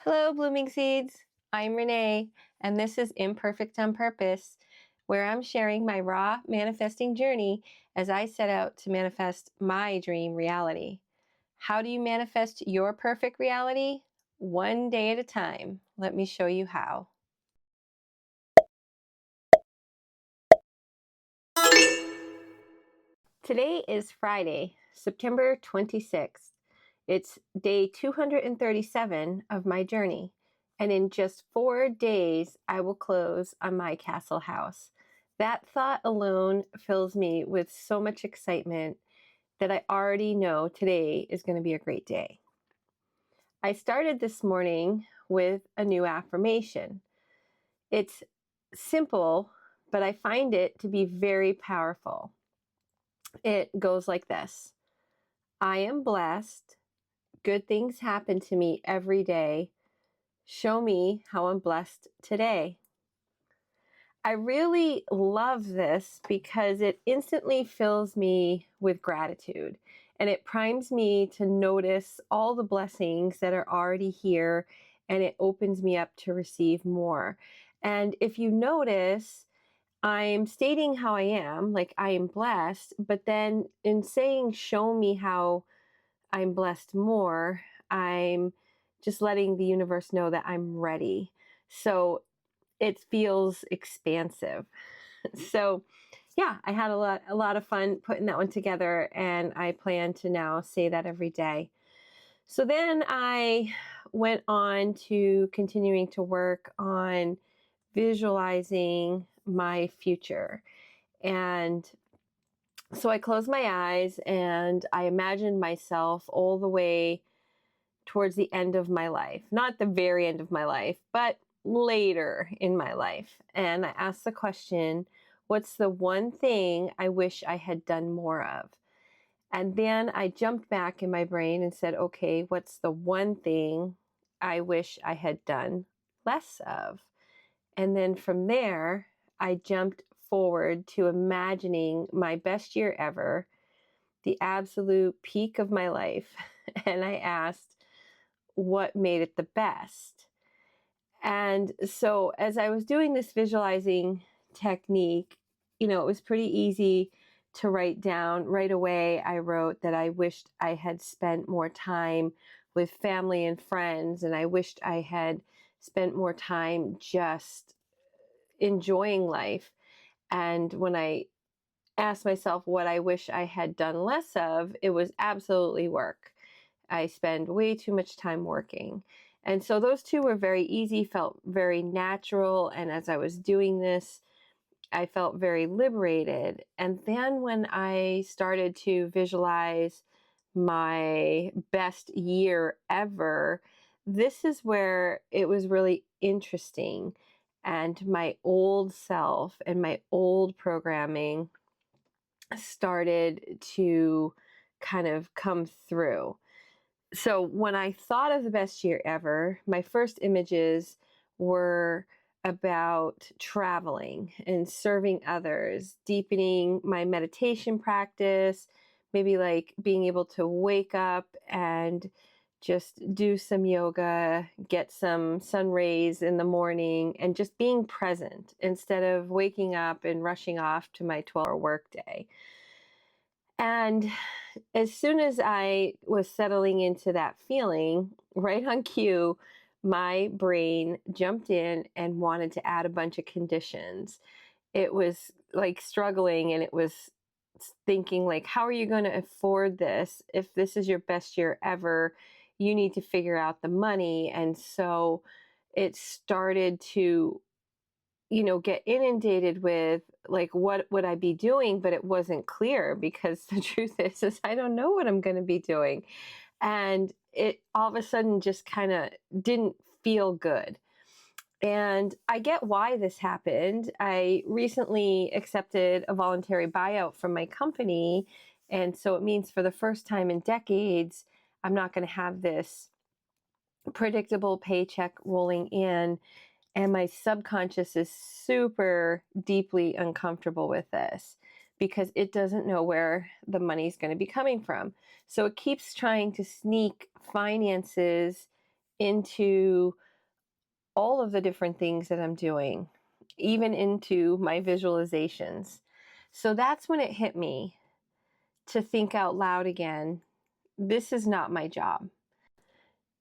Hello, Blooming Seeds. I'm Renee, and this is Imperfect on Purpose, where I'm sharing my raw manifesting journey as I set out to manifest my dream reality. How do you manifest your perfect reality? One day at a time. Let me show you how. Today is Friday, September 26th. It's day 237 of my journey, and in just 4 days, I will close on my castle house. That thought alone fills me with so much excitement that I already know today is going to be a great day. I started this morning with a new affirmation. It's simple, but I find it to be very powerful. It goes like this: I am blessed. Good things happen to me every day. Show me how I'm blessed today. I really love this because it instantly fills me with gratitude, and it primes me to notice all the blessings that are already here, and it opens me up to receive more. And if you notice, I'm stating how I am, like I am blessed, but then in saying, show me how I'm blessed more, I'm just letting the universe know that I'm ready. So it feels expansive. So yeah, I had a lot of fun putting that one together, and I plan to now say that every day. So then I went on to continuing to work on visualizing my future. And so I closed my eyes and I imagined myself all the way towards the end of my life. Not the very end of my life, but later in my life. And I asked the question, what's the one thing I wish I had done more of? And then I jumped back in my brain and said, okay, what's the one thing I wish I had done less of? And then from there, I jumped forward to imagining my best year ever, the absolute peak of my life. And I asked, what made it the best? And so as I was doing this visualizing technique, it was pretty easy to write down right away. I wrote that I wished I had spent more time with family and friends, and I wished I had spent more time just enjoying life. And when I asked myself what I wish I had done less of, it was absolutely work. I spend way too much time working. And so those two were very easy, felt very natural. And as I was doing this, I felt very liberated. And then when I started to visualize my best year ever, this is where it was really interesting. And my old self and my old programming started to kind of come through. So when I thought of the best year ever, my first images were about traveling and serving others, deepening my meditation practice, maybe like being able to wake up and just do some yoga, get some sun rays in the morning, and just being present instead of waking up and rushing off to my 12-hour workday. And as soon as I was settling into that feeling, right on cue, my brain jumped in and wanted to add a bunch of conditions. It was like struggling, and it was thinking like, how are you going to afford this? If this is your best year ever, you need to figure out the money. And so it started to get inundated with like, what would I be doing? But it wasn't clear, because the truth is I don't know what I'm going to be doing. And it all of a sudden just kind of didn't feel good. And I get why this happened. I recently accepted a voluntary buyout from my company. And so it means for the first time in decades, I'm not going to have this predictable paycheck rolling in. And my subconscious is super deeply uncomfortable with this because it doesn't know where the money's going to be coming from. So it keeps trying to sneak finances into all of the different things that I'm doing, even into my visualizations. So that's when it hit me to think out loud again. This is not my job.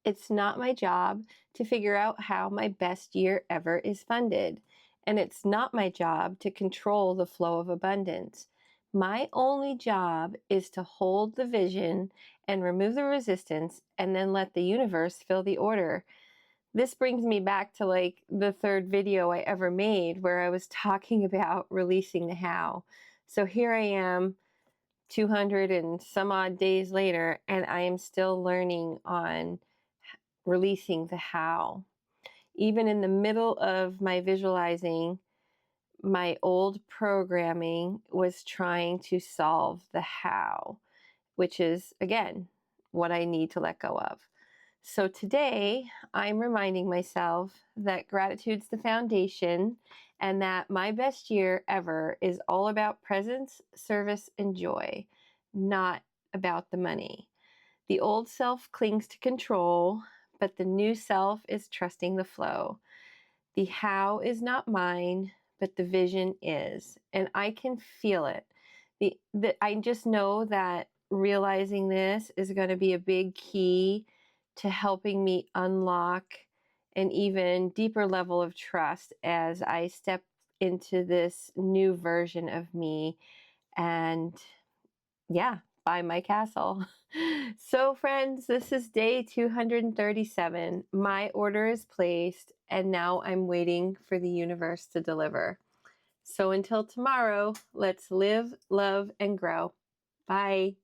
It's not my job to figure out how my best year ever is funded. And it's not my job to control the flow of abundance. My only job is to hold the vision and remove the resistance and then let the universe fill the order. This brings me back to like the third video I ever made where I was talking about releasing the how. So here I am 200 and some odd days later, and I am still learning on releasing the how. Even in the middle of my visualizing, my old programming was trying to solve the how, which is, again, what I need to let go of. So today, I'm reminding myself that gratitude's the foundation and that my best year ever is all about presence, service, and joy, not about the money. The old self clings to control, but the new self is trusting the flow. The how is not mine, but the vision is, and I can feel it. I just know that realizing this is going to be a big key to helping me unlock an even deeper level of trust as I step into this new version of me and, yeah, buy my castle. So friends, this is day 237. My order is placed and now I'm waiting for the universe to deliver. So until tomorrow, let's live, love, and grow. Bye.